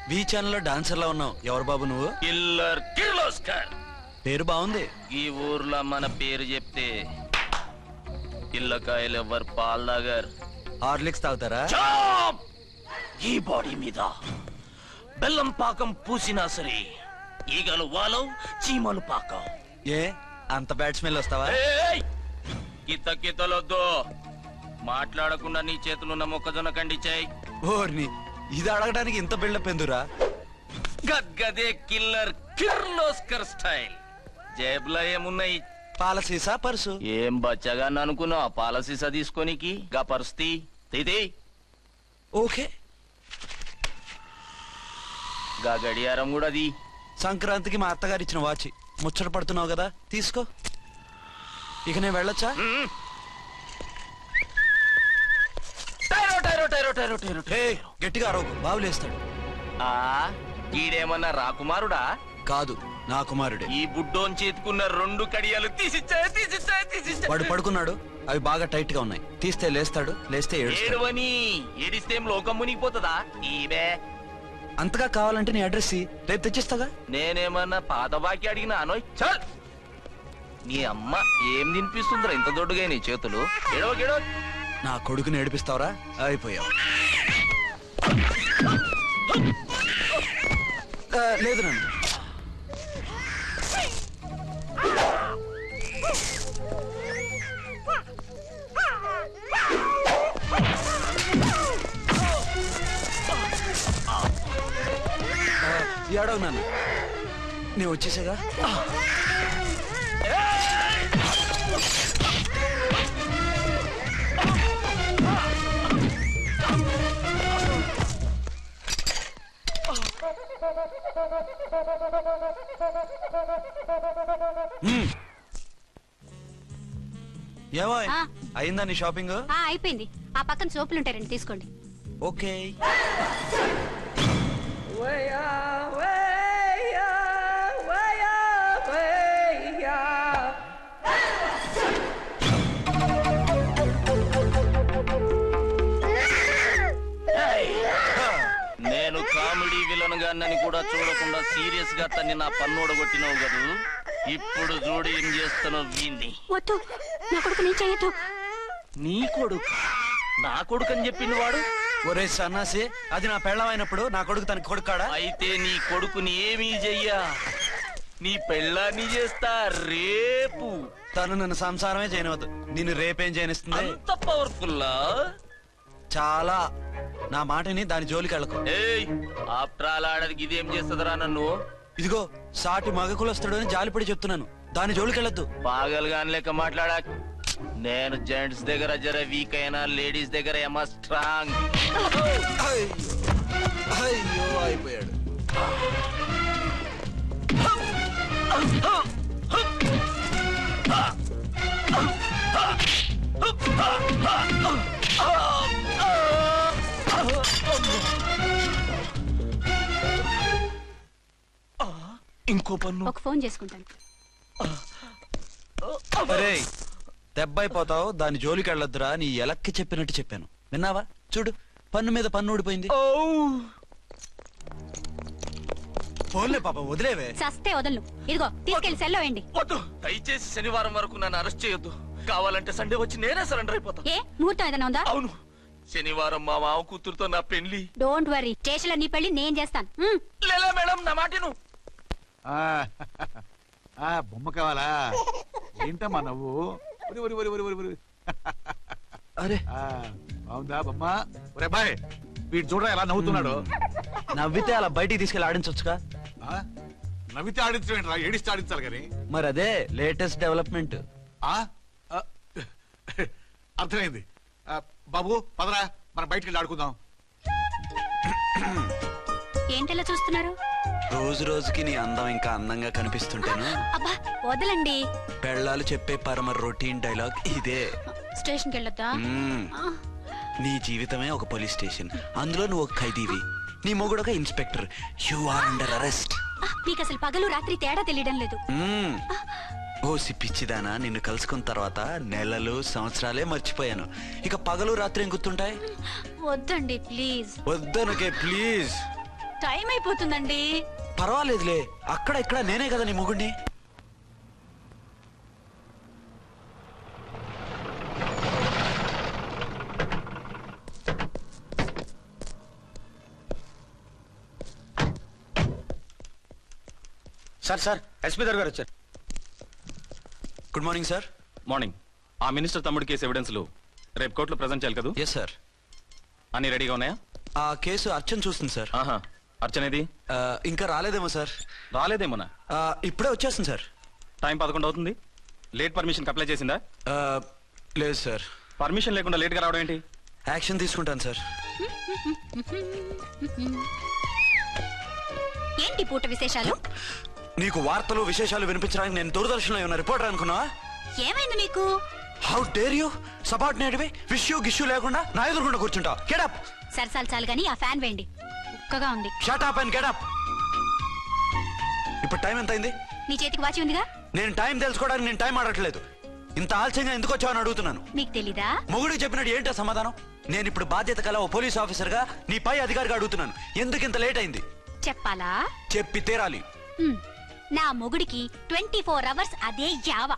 Be ఛానల్లో డాన్సర్లా ఉన్నావు. ఎవరు బాబు నువ్వు? కిల్లర్ కిర్లోస్కర్. పేరు బాగుంది. ఈ ఊర్లో మన పేరు చెప్తే పిల్లకాయలు ఎవరు పాల్ తాగారు. హార్లిక్స్ తాగుతారా? ఈ బాడీ మీద బెల్లం పాకం పూసినా సరే ఈగలు వాలవు, చీమలు పాకం. ఏ అంత బ్యాడ్ స్మెల్ వస్తావా? కిత కితలొద్దు. మాట్లాడకుండా నీ చేతులున్న మొక్కజొన్న కండిచాయి. ఓర్ని, ఇది అడగడానికి ఇంత బిల్డప్ ఎందురా? గద్గదే కిల్లర్ కిర్లోస్కర్ స్టైల్. జేబులో ఏమున్నాయి? పాల సీసా, పర్సు. ఏం బచ్చగా అనుకున్నావు? పాల సీసా తీసుకోనికి గా పరిస్థితి తీది. ఓకే, గా గడియారం కూడా అది. సంక్రాంతికి మా అత్తగారు ఇచ్చిన వాచి. ముచ్చట పడుతున్నావు కదా, తీసుకో. ఇక నేను వెళ్ళొచ్చా? గట్టిగా అరవకు, బావులేస్తాడు. ఈడేమన్నా రాకుమారుడా? కాదు, నా కుమారుడే. ఈ బుడ్డోన్ చేతుకున్న 2 కడియాలు తీసిచ్చాయి. వాడు పడుకున్నాడు, అవి బాగా టైట్ గా ఉన్నాయి. తీస్తే లేస్తాడు, లేస్తే ఏడవని. ఏడిస్తే లోకం మునిగిపోతుందా? ఈబే అంతగా కావాలంటే నీ అడ్రస్ రేపు తెచ్చిస్తాగా. నేనేమన్నా పాత బాకి అడిగినా అనోయ్. చల్, నీ అమ్మ ఏం తినిపిస్తుందిరా ఇంత దొడ్డుగా నీ చేతులు? ఎడవ నా కొడుకుని ఏడిపిస్తావరా? అయిపోయావు. లేదు నన్ను. ఏడవు నన్ను, నేను వచ్చేసాగా. ఏమో అయిందా నీ షాపింగ్? అయిపోయింది. ఆ పక్కన సోపులు ఉంటారండి, తీసుకోండి. ఓకే. నేను కామెడీ విలన్ గాన్నని కూడా చూడకుండా సీరియస్ గా తన్ని నా పన్నోడ కొట్టినావు కదూ. ఇప్పుడు చూడు ఏం చేస్తానో వీణ్ణి. వద్దు, నా కొడుకు నేను చేయొద్దు. నీ కొడుకు? నా కొడుకు అని చెప్పింది వాడు. ఒరే సన్నాసి, అది నా పెళ్ళమైనప్పుడు నా కొడుకు తన కొడుకాడా? అయితే నీ కొడుకుని ఏమీ చెయ్యా, నీ పెళ్ళాన్ని చేస్తా రేపు. తను నన్ను సంసారమే చేయనవద్దు, నిన్ను రేపేం చేయనిస్తుంది? అంత పవర్ఫుల్లా? చాలా. నా మాటని దాని జోలికి వెళ్ళకు. ఆఫ్టర్ ఆల్ ఆడదికి ఇదేం చేస్తుందిరా నన్ను? ఇదిగో, సాటి మగకులొస్తాడు అని జాలిపడి చెప్తున్నాను, దాని జోలికి వెళ్ళొద్దు. పాగలుగాని లెక్క మాట్లాడా. నేను జెంట్స్ దగ్గర జర వీక్ అయినా లేడీస్ దగ్గర ఏమో స్ట్రాంగ్. అయ్యో, అయిపోయాడు. ఇంకో పన్ను. ఒక ఫోన్ చేసుకుంటాను. దెబ్బైపోతావు, దాని జోలికి వెళ్ళొద్దురా. నీ ఎలక్కి చెప్పినట్టు చెప్పాను, విన్నావా? చూడు, పన్ను మీద పన్ను ఊడిపోయింది. ఫోన్లే పాప, వదిలేవే. చస్తే వదలను. ఇదిగో, తీసుకెళ్లి సెల్లో వేయండి. వద్దు, దయచేసి శనివారం వరకు నన్ను అరెస్ట్ చేయొద్దు. కావాలంటే సండే వచ్చి నేనే సరెండర్ అయిపోతా. ఏ ముహూర్తం ఏదైనా ఉందా? అవును, శనివారం మా మామ కూతురుతో నా పెళ్లి. డోంట్ వరీ, స్టేషన్ లో నీ పెళ్లి నేను చేస్తాను. లేలా మేడం, నా మాటను. బొమ్మ కావాలా? ఏంటమ్మా నవ్వు? అరే బాగుందా బొమ్మ? ఒరే బాయ్, వీడు చూడరా ఎలా నవ్వుతున్నాడు. నవ్వితే అలా బయటికి తీసుకెళ్ళి ఆడించొచ్చుగా. నవ్వితే ఆడించడం, ఏడిస్తే ఆడించాలి కానీ. మరి అదే లేటెస్ట్ డెవలప్మెంట్. అర్థమైంది. బాబు పదరా, మనం బయటికి వెళ్ళి ఆడుకుందాం. ఏంటలా చూస్తున్నారు? రోజు రోజుకి నీ అందం ఇంకా అందంగా కనిపిస్తుంటేను. అబ్బా వదలండి. పెళ్ళాలు చెప్పే పరమ రొటీన్ డైలాగ్ ఇదే. స్టేషన్ కి వెళ్ళొద్దా? నీ జీవితమే ఒక పోలీస్ స్టేషన్, అందులో నువ్వు ఒక ఖైదీవి, నీ మొగుడు ఒక inspector. You are under arrest. మీకు అసలు పగలు రాత్రి తేడా తెలియడం లేదు. ఓసి పిచ్చిదానా, నిన్ను కలుసుకున్న తర్వాత నెలలు సంవత్సరాలే మర్చిపోయాను. ఇక పగలు రాత్రి ఏం గుర్తుంటాయి? వద్దండి ప్లీజ్. వద్దనకే ప్లీజ్. టైం అయిపోతుందండి. పర్వాలేదులే, అక్కడ ఇక్కడ నేనే కదా నీ మొగుడిని. సార్ ఎస్పీ గారు వచ్చారు. Good morning sir. మార్నింగ్. ఆ మినిస్టర్ తమ్ముడి కేసు ఎవిడెన్స్లు రేపు కోర్టులో ప్రజెంట్ చేయాలి కదా? Yes sir. అన్ని రెడీగా ఉన్నాయా? ఆ కేసు అర్చన చూస్తుంది సార్. ఆహా, అర్చనేది? ఇంకా రాలేదేమో సార్. రాలేదేమోనా? ఇప్పుడే వచ్చేస్తుంది సార్. టైం 11 అవుతుంది. లేట్ పర్మిషన్ అప్లై చేసిందా? లేదు సార్. పర్మిషన్ లేకుండా లేట్గా రావడం ఏంటి? యాక్షన్ తీసుకుంటాను సార్. ఏంటి పూట విశేషాలు? నీకు వార్తలు విశేషాలు వినిపించడానికి నేను దూరదర్శన్లో ఉన్న రిపోర్టర్ అనుకున్నావా? ఏమైంది నీకు? హౌ డేర్ యూ సబార్డినేట్వి విష్యూ గిష్యూ లేకుండా నా ఎదురుకుండా కూర్చుంటావు? Get up. సరసాలు చాలు గానీ ఆ ఫ్యాన్ వేయండి, ఉక్కగా ఉంది. Shut up and get up. ఇప్పుడు టైం ఎంత అయింది? నీ చేతికి వాచి ఉందిగా. నేను టైం తెలుసుకోవడానికి నేను టైం ఆడట్లేదు. ఇంత ఆలస్యంగా ఎందుకు వచ్చావని అడుగుతున్నాను. నీకు తెలీదా? మొగుడికి చెప్పినట్టు ఏంటో సమాధానం? నేను ఇప్పుడు బాధ్యత కల ఓ పోలీస్ ఆఫీసర్ గా నీ పై అధికారిగా అడుగుతున్నాను, ఎందుకు ఇంత లేట్ అయింది? చెప్పాలా? చెప్పి తీరాలి. నా మొగుడికి 24 hours అదే యావ.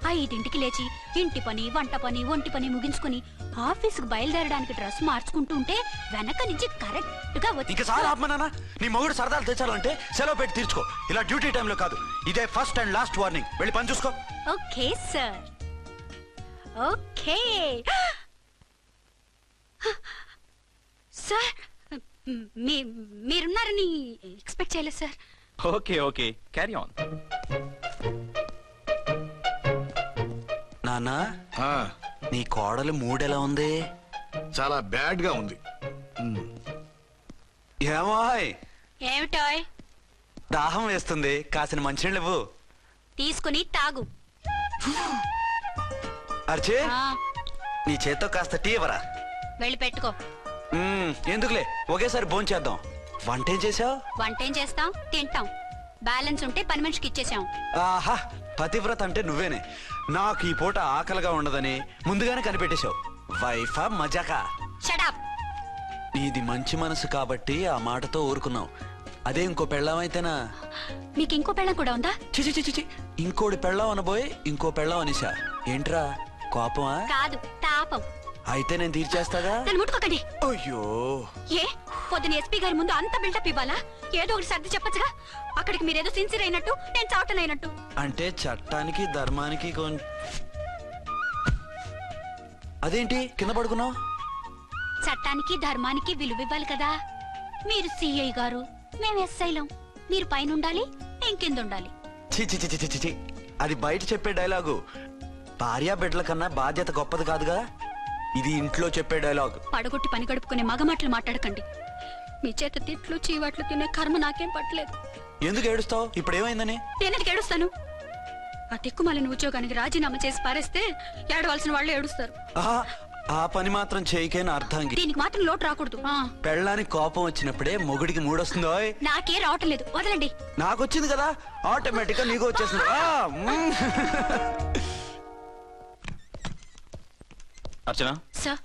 5ంటికి లేచి ఇంటి పని, వంట పని, ఒంటి పని ముగించుకుని ఆఫీసుకు బయలుదేరడానికి డ్రెస్ మార్చుకుంటూ ఉంటే వెనక నుంచి కరెక్ట్ గా వచ్చి. ఇంకా చాలా ఆత్మనానా, నీ మొగుడు సరదాలు తెచ్చాలంటే సెలవు పెట్టి తీర్చుకో. ఇలా డ్యూటీ టైంలో కాదు. ఇదే ఫస్ట్ అండ్ లాస్ట్ వార్నింగ్. వెళ్ళి పని చూసుకో. Okay sir, okay sir. మీరున్నారని ఎక్స్పెక్ట్ చేయలేదు సార్. Okay okay, carry on. నానా, ఆ, నీ కోడలు మూడెలా ఉంది? చాలా బ్యాడ్ గా ఉంది. ఏమాయ్, ఏమిటాయ్? దాహం వేస్తుంది, కాసిన మంచినీళ్ళు ఇవ్వు. తీసుకుని తాగు. అర్చే, ఆ, నీ చేత్తో కాస్త టీ ఇవ్వరా? వెళ్ళి పెట్టుకో. ఎందుకులే, ఒకేసారి భోంచేద్దాం. వంటేం చేసావు? వంటేం చేస్తాం, తింటాం. బ్యాలెన్స్ ఉంటే పని మనిషికి ఇచ్చేసాం. ఆహా, పతివ్రత అంటే నువ్వేనే. నాకు ఈ పూట ఆకలిగా ఉండదని ముందుగానే కనిపెట్టేశావు. వైఫా మజాకా? షటప్. నీది మంచి మనసు కాబట్టి ఆ మాటతో ఊరుకున్నావు. అదే ఇంకో పెళ్ళాం అయితేనా? మీకు ఇంకో పెళ్ళం కూడా ఉందా? చిచి చిచి చి, ఇంకోటి పెళ్ళాం అనబోయి ఇంకో పెళ్ళాం అనేసా. ఏంట్రా కోపమా? కాదు, తాపం. అయితే నేను తీర్చేస్తాగా. నన్ను ముట్టుకోకండి. అయ్యో, ఏ పొద్దున ఎస్పీ గారి ముందు అంత బిల్డప్ ఇవ్వాలా? ఏదో ఒకటి సర్ది చెప్పచ్చుగా. అక్కడికి మీరేదో సిన్సియర్ అయినట్టు, నేను చావటం అయినట్టు. అంటే చట్టానికి ధర్మానికి అదేంటి కింద పడుకున్నావు? చట్టానికి ధర్మానికి విలువ ఇవ్వాలి కదా. మీరు సిఐ గారు, మేము ఎస్ఐలం. మీరు పైన ఉండాలి, నేను కింద ఉండాలి. చి చి చి చి చి చి. అది బయట చెప్పే డైలాగు. భార్యా బిడ్డల కన్నా బాధ్యత గొప్పది కాదుగా. ఇది ఇంట్లో చెప్పే డైలాగ్. పడగొట్టి పని గడుపుకునే మగమాటలు మాట్లాడకండి. మీ చేత తిట్లు చీవాట్లు తినే కర్మ నాకేం పట్టలేదు. ఎందుకు ఏడుస్తావు? ఇప్పుడు ఏమైందని? నేనెందుకు ఏడుస్తాను? ఆ తిక్కుమాలిన ఉద్యోగానికి రాజీనామా చేసి పారేస్తే ఏడవలసిన వాళ్ళు ఏడుస్తారు. ఆహా, ఆ పని మాత్రం చేయకేన అర్థంగి. దీనికి మాత్రం లోటు రాకూడదు. పెళ్ళానికి కోపం వచ్చినప్పుడే మొగుడికి మూడొస్తుందో. నాకే రావటం లేదు, వదలండి. నాకు వచ్చింది కదా, ఆటోమేటిక్ గా నీకు వచ్చేస్తుంది. అర్చన, సార్,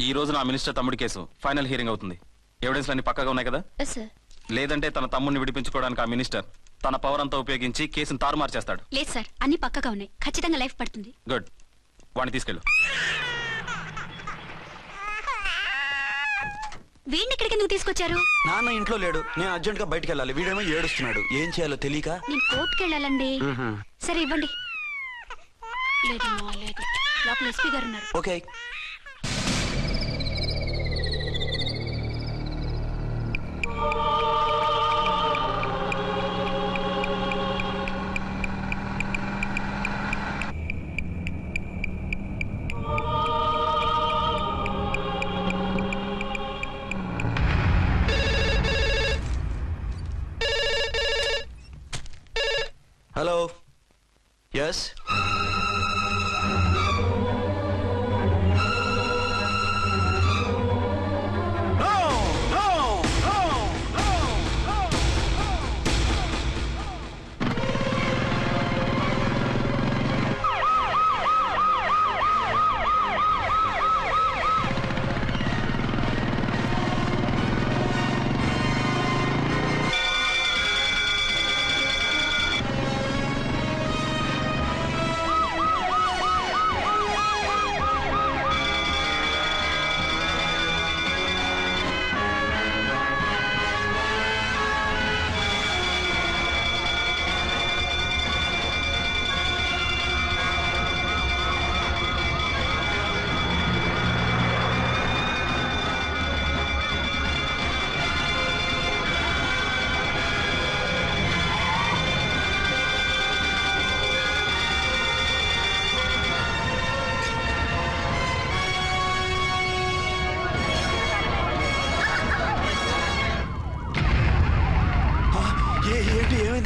ఈ రోజు నా మినిస్టర్ తమ్ముడి కేసు ఫైనల్ హియరింగ్ అవుతుంది. ఎవిడెన్స్ అన్ని పక్కగా ఉన్నాయి కదా? సార్. లేదంటే తన తమ్ముడిని విడిపించుకోవడానికి ఆ మినిస్టర్ తన పవర్ అంతా ఉపయోగించి కేసును తారుమారు చేస్తాడు. లేదు సార్, అన్ని పక్కగా ఉన్నాయి. ఖచ్చితంగా లైఫ్ పడుతుంది. గుడ్, వాడిని తీసుకెళ్ళు. వీడిని ఇక్కడికి ఎందుకు తీసుకొచ్చారు? నాన్న ఇంట్లో లేడు, నేను అర్జెంట్ గా బయటికి వెళ్ళాలి. వీడేమో ఏడుస్తున్నాడు, ఏం చేయాలో తెలియక. నేను కోర్టుకి వెళ్ళాలండి. సరే ఇవ్వండి. లేదమ్మా, లేదు. లోపల ఎస్పీ గారు ఉన్నారు. ఓకే. హలో. ఎస్.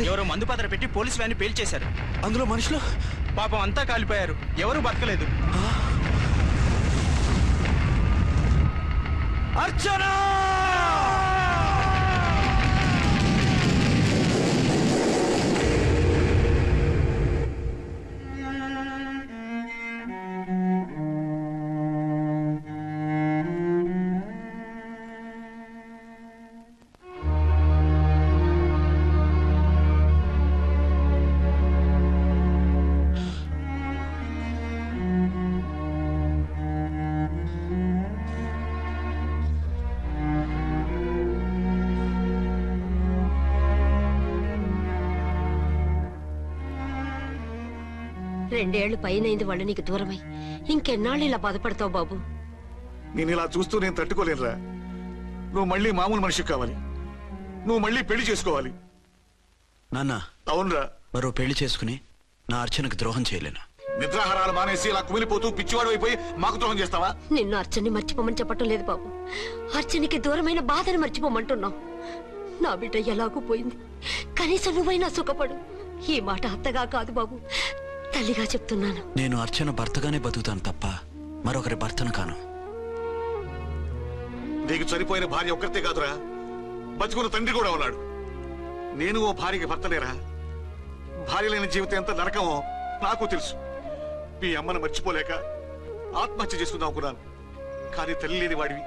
ఎవరో మందు పాత్ర పెట్టి పోలీసు వ్యాన్ని పేల్చేశారు. అందులో మనుషులు పాపం అంతా కాలిపోయారు, ఎవరూ బతకలేదు. అర్చనా! రెండేళ్లు పైనైంది వాళ్ళు నీకు దూరమై. ఇంకెన్నాళ్ళు ఇలా బాధపడతావు బాబు? నేను ఇలా చూస్తూ నేను తట్టుకోలేనురా. నువ్వు మళ్ళీ మామూలు మనిషి కావాలి, నువ్వు మళ్ళీ పెళ్లి చేసుకోవాలి. నాన్న, అవునరా. మరో పెళ్లి చేసుకుని నా అర్చనకు ద్రోహం చేయలేను. నిద్రాహారాలు మానేసి ఇలా కుమిలిపోతూ పిచ్చివాడు అయిపోయి మాకు ద్రోహం చేస్తావా? నిన్ను అర్చన్ని మర్చిపోమని చెప్పటం లేదు బాబు, అర్చనికి దూరమైన బాధను మర్చిపోమంటున్నావు. నా బిడ్డ ఎలాగూ పోయింది, కనీసం నువ్వైనా సుఖపడు. ఈ మాట అత్తగా కాదు బాబు, తల్లిగా చెప్తున్నాను. నేను అర్చన భర్తగానే బతుకుతాను తప్ప మరొకరి భర్తను కాను. నీకు చనిపోయిన భార్య ఒక్కరితే కాదురా, బతుకున్న తండ్రి కూడా ఉన్నాడు. నేను ఓ భార్యకి భర్తలేరా? భార్య లేని జీవితం ఎంత నరకమో నాకు తెలుసు. మీ అమ్మను మర్చిపోలేక ఆత్మహత్య చేసుకుందాం అనుకున్నాను. కానీ తల్లి లేని వాడివి,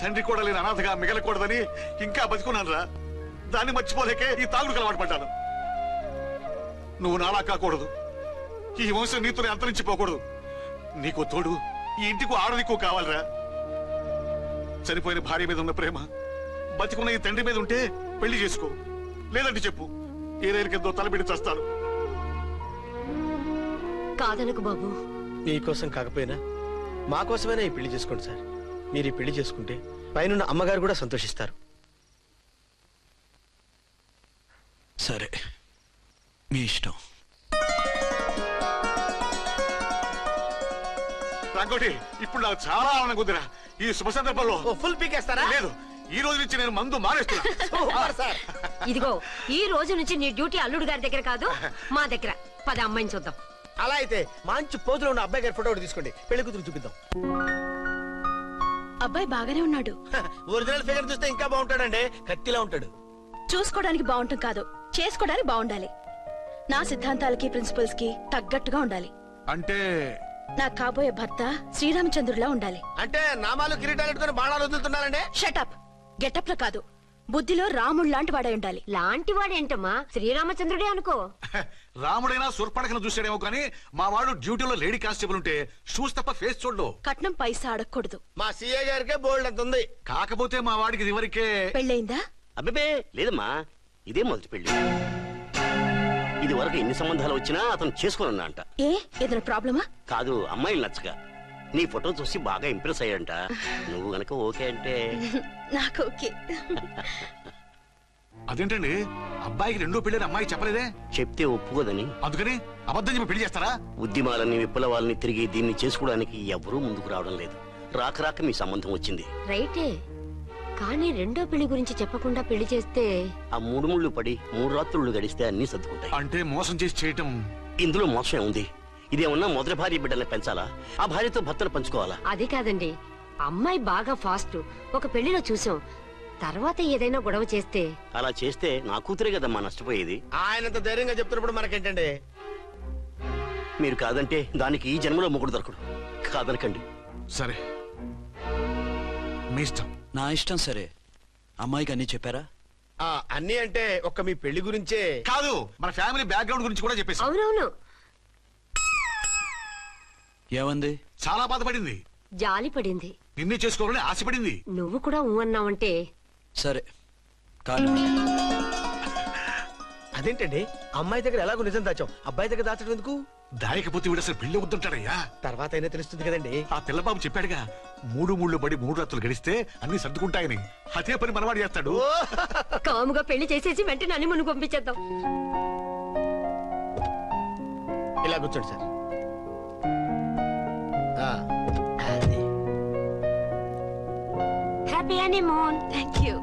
తండ్రి కూడా లేని అనాథగా మిగలకూడదని ఇంకా బతుకున్నాను రా. దాన్ని మర్చిపోలేకే ఈ తాగుడుకు అలవాటు పడ్డాను. నువ్వు నాలా కాకూడదు, ఈ వంశం నీతోనే అంతరించిపోకూడదు. నీకు తోడు ఈ ఇంటికి ఆడదికు కావాలిరా. చనిపోయిన భార్య మీద ఉన్న ప్రేమ బతికున్న ఈ తండ్రి మీద ఉంటే పెళ్లి చేసుకో, లేదంటే చెప్పు, ఏ రైలు కిందో తలబెట్టి చేస్తాను. కాదనకు బాబు. మీకోసం కాకపోయినా మా కోసమైనా ఈ పెళ్లి చేసుకోండి సార్. మీరు ఈ పెళ్లి చేసుకుంటే పైన అమ్మగారు కూడా సంతోషిస్తారు. సరే, మీ ఇష్టం. రంగోటి, ఇప్పుడు నాకు చాలా ఆనందంగా ఉందిరా. ఈ శుభ సందర్భంలో ఫుల్ పీకేస్తారా? లేదు, ఈ రోజు నుంచి నేను మందు మానేస్తున్నా. సార్ ఇదిగో, ఈ రోజు నుంచి నీ డ్యూటీ అల్లుడు గారి దగ్గర కాదు, మా దగ్గర. పద అమ్మాయిని చూద్దాం. అలా అయితే మంచి పోజులో ఉన్న అబ్బాయి గారి ఫోటో ఒకటి తీసుకోండి, పెళ్లి కూతురు చూపిద్దాం. అబ్బాయి బాగానే ఉన్నాడు. ఒరిజినల్ ఫిగర్ చూస్తే ఇంకా బాగుంటాడండి, కత్తిలా ఉంటాడు. చూసుకోవడానికి బాగుంటాం కాదు, చేసుకోవడానికి బాగుండాలి. నా సిద్ధాంతాలకి ప్రిన్సిపల్స్ కి తగ్గట్టుగా ఉండాలి. అంటే నా కాబోయే భర్త శ్రీరామచంద్రులా ఉండాలి. అంటే నామాలు కిరీటాలతో బాణాలు వదులుతున్నారండి. షటప్. గెటప్ లో కాదు, బుద్ధిలో రాముడు లాంటి వాడై ఉండాలి. లాంటి వాడేంటమ్మా, శ్రీరామచంద్రుడే అనుకో. రాముడైనా సూర్పడకను చూసాడేమో కానీ మా వాడు డ్యూటీలో లేడీ కానిస్టేబుల్ ఉంటే షూస్ తప్ప ఫేస్ చూడడు. కట్నం పైసా అడగకూడదు. మా సీఏ గారికే బోల్డ్ అంత ఉంది. కాకపోతే మా వాడికి ఇదివరకే పెళ్ళయిందా? అబ్బే లేదమ్మా, ఇదే మొదటి పెళ్లి. ఇది వరకు ఎన్ని సంబంధాలు వచ్చినా అతను చేసుకున్నా అంట. ఏ ఏదైనా ప్రాబ్లమా? కాదు, అమ్మాయిలు నచ్చగా నీ ఫోటో చూసి బాగా ఇంప్రెస్ అయ్యాడంట. నువ్వు గనక ఓకే అంటే నాకు ఓకే. అదేంటండి, అబ్బాయికి రెండో పెళ్లి అమ్మాయి చెప్పలేదే? చెప్తే ఒప్పుకోదని. అందుకని అబద్ధం చెప్పి పెళ్లి చేస్తారా? ఉద్యమాలని విప్లవాలని తిరిగి దీన్ని చేసుకోవడానికి ఎవరూ ముందుకు రావడం లేదు. రాక రాక మీ సంబంధం వచ్చింది. రైటే, కానీ రెండో పెళ్లి గురించి చెప్పకుండా పెళ్లి చేస్తే ఆ మూడు ముళ్ళు పడి 3 రాత్రులు గడిస్తే అన్ని సర్దుకుంటాయి. అంటే మోసం చేసి చేయటం. ఇందులో మోసం ఉంది. ఇదేమన్నా మొదటి భార్య బిడ్డల్ని పెంచాలా, ఆ భార్యతో భర్తను పంచుకోవాలా? అది కాదండి, అమ్మాయి బాగా ఫాస్ట్. ఒక పెళ్లిలో చూసాం, తర్వాత ఏదైనా గొడవ చేస్తే. అలా చేస్తే నా కూతురే కదమ్మా నష్టపోయేది. ఆయనంత ధైర్యంగా చెప్తున్నప్పుడు మనకేంటండి? మీరు కాదంటే దానికి ఈ జన్మలో మొగుడు దొరకడు. కాదనకండి. సరే, మీ ఇష్టం. నా ఇష్టం. సరే, అమ్మాయికి అన్ని చెప్పారా? అన్ని అంటే ఒక్క మీ పెళ్లి గురించే కాదు, మన ఫ్యామిలీ బ్యాక్గ్రౌండ్ గురించి కూడా చెప్పేసి. అవునవును. ఏమంది? చాలా బాధపడింది, జాలి పడింది, నిన్నే చేసుకోవాలని ఆశపడింది. నువ్వు కూడా అన్నావంటే. సరే కాదు. అదేంటండి, అమ్మాయి దగ్గర ఎలాగో నిజం దాచాం, అబ్బాయి దగ్గర దాచడం ఎందుకు? దాయకపోతే వీడు అసలు పెళ్లి వద్దంటాడయ్యా. తర్వాత అయినా తెలుస్తుంది కదండి. ఆ పిల్లబాబు చెప్పాడుగా, 3 ముళ్ళు పడి 3 రాత్రులు గడిస్తే అన్ని సర్దుకుంటాయని. అదే పని మనవాడు చేస్తాడు. కాముగా పెళ్లి చేసేసి వెంటనే అన్ని మును పంపించేద్దాం. ఇలా కూర్చోండి sir. Happy honeymoon. Thank you.